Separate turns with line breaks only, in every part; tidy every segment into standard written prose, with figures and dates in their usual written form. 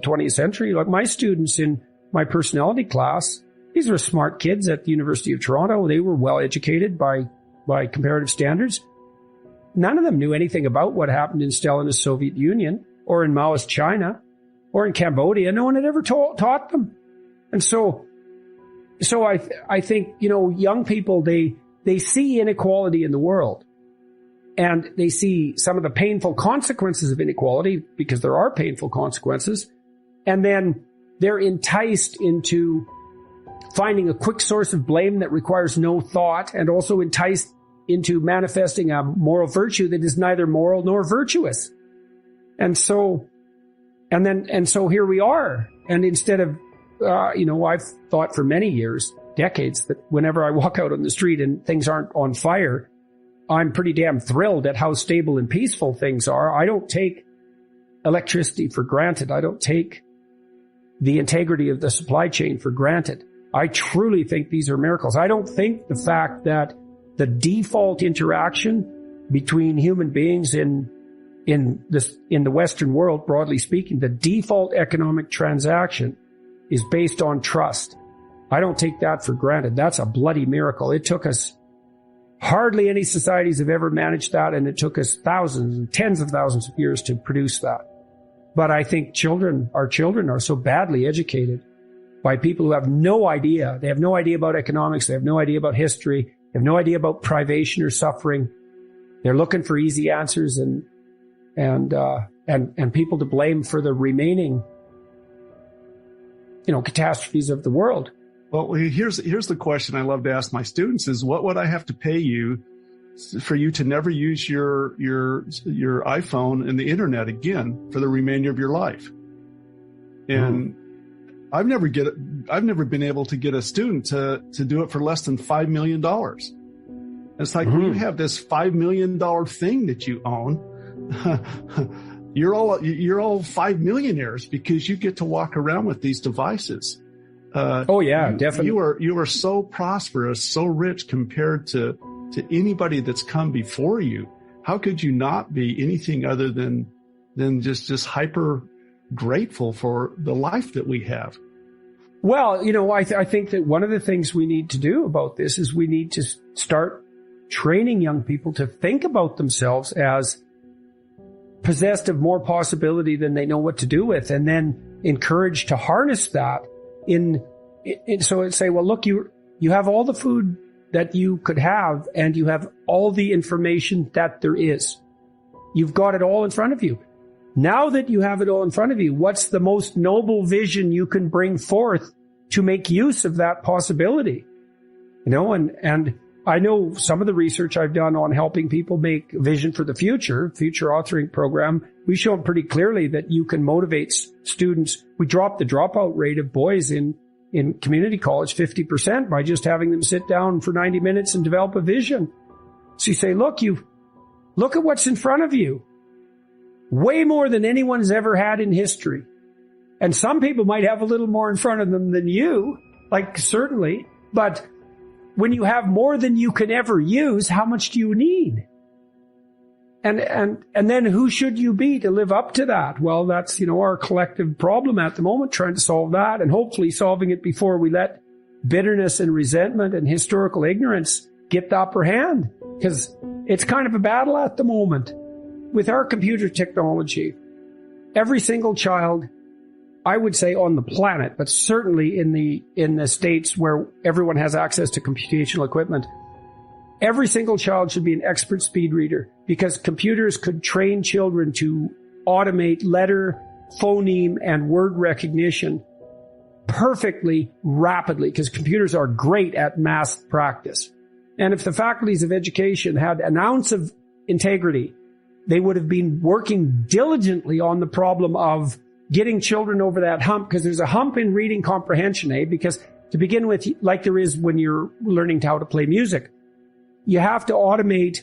20th century. Like my students in my personality class, these were smart kids at the University of Toronto. They were well educated by comparative standards. None of them knew anything about what happened in Stalinist Soviet Union or in Maoist China or in Cambodia. No one had ever taught them. And so I think, young people, they see inequality in the world, and they see some of the painful consequences of inequality, because there are painful consequences. And then they're enticed into finding a quick source of blame that requires no thought, and also enticed into manifesting a moral virtue that is neither moral nor virtuous. And so here we are. And instead of, I've thought for many years, decades, that whenever I walk out on the street and things aren't on fire, I'm pretty damn thrilled at how stable and peaceful things are. I don't take electricity for granted. I don't take the integrity of the supply chain for granted. I truly think these are miracles. I don't think the fact that the default interaction between human beings in the Western world, broadly speaking, the default economic transaction is based on trust. I don't take that for granted. That's a bloody miracle. It took us, hardly any societies have ever managed that, and it took us thousands and tens of thousands of years to produce that. But I think our children are so badly educated by people who have no idea. They have no idea about economics. They have no idea about history. They have no idea about privation or suffering. They're looking for easy answers and people to blame for the remaining, catastrophes of the world.
Well, here's the question I love to ask my students is, what would I have to pay you for you to never use your iPhone and the internet again for the remainder of your life? And I've never been able to get a student to do it for less than $5 million. It's like, when you have this $5 million thing that you own, you're all 5 millionaires because you get to walk around with these devices.
Definitely.
You are so prosperous, so rich compared to anybody that's come before you. How could you not be anything other than just hyper grateful for the life that we have?
Well, I think that one of the things we need to do about this is we need to start training young people to think about themselves as possessed of more possibility than they know what to do with, and then encouraged to harness that so it'd say, well, look, you have all the food that you could have, and you have all the information that there is. You've got it all in front of you. Now that you have it all in front of you, what's the most noble vision you can bring forth to make use of that possibility? And I know some of the research I've done on helping people make vision for the future authoring program, we showed pretty clearly that you can motivate students. We dropped the dropout rate of boys in community college 50% by just having them sit down for 90 minutes and develop a vision. So you say, look at what's in front of you. Way more than anyone's ever had in history. And some people might have a little more in front of them than you, certainly, but when you have more than you can ever use, how much do you need? And then who should you be to live up to that? Well, that's, our collective problem at the moment, trying to solve that, and hopefully solving it before we let bitterness and resentment and historical ignorance get the upper hand, because it's kind of a battle at the moment. With our computer technology, every single child, I would say on the planet, but certainly in the states where everyone has access to computational equipment, every single child should be an expert speed reader, because computers could train children to automate letter, phoneme, and word recognition perfectly, rapidly, because computers are great at math practice. And if the faculties of education had an ounce of integrity, they would have been working diligently on the problem of getting children over that hump, because there's a hump in reading comprehension, because to begin with, like there is when you're learning how to play music, you have to automate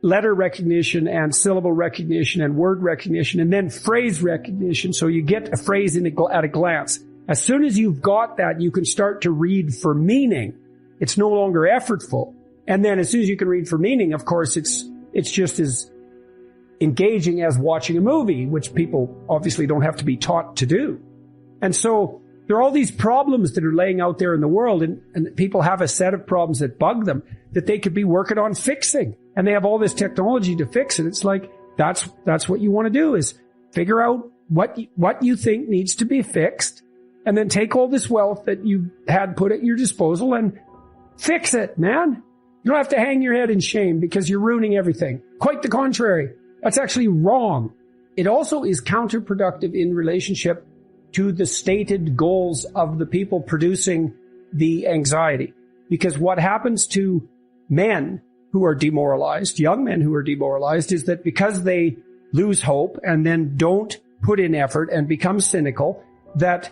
letter recognition and syllable recognition and word recognition and then phrase recognition, so you get a phrase at a glance. As soon as you've got that, you can start to read for meaning. It's no longer effortful. And then as soon as you can read for meaning, of course, it's just as engaging as watching a movie, which people obviously don't have to be taught to do. And so there are all these problems that are laying out there in the world, and people have a set of problems that bug them that they could be working on fixing. And they have all this technology to fix it. It's like, that's what you want to do, is figure out what you think needs to be fixed, and then take all this wealth that you had put at your disposal and fix it, man. You don't have to hang your head in shame because you're ruining everything. Quite the contrary. That's actually wrong. It also is counterproductive in relationship to the stated goals of the people producing the anxiety. Because what happens to men who are demoralized, young men who are demoralized, is that because they lose hope and then don't put in effort and become cynical, that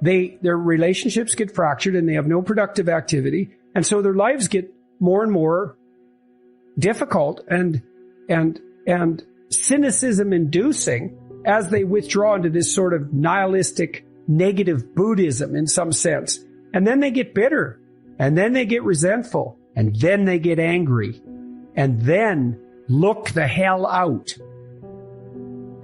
their relationships get fractured and they have no productive activity. And so their lives get more and more difficult and cynicism inducing as they withdraw into this sort of nihilistic, negative Buddhism in some sense. And then they get bitter, and then they get resentful, and then they get angry, and then look the hell out.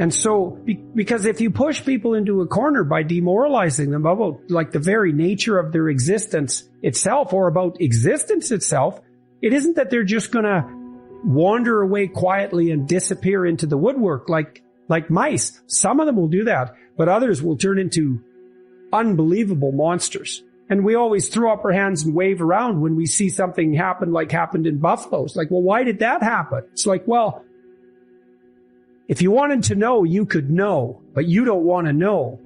And so, because if you push people into a corner by demoralizing them about like the very nature of their existence itself, or about existence itself, it isn't that they're just going to wander away quietly and disappear into the woodwork like mice. Some of them will do that, but others will turn into unbelievable monsters. And we always throw up our hands and wave around when we see something happen like happened in Buffalo. It's like, well, why did that happen? It's like, well, if you wanted to know, you could know, but you don't want to know.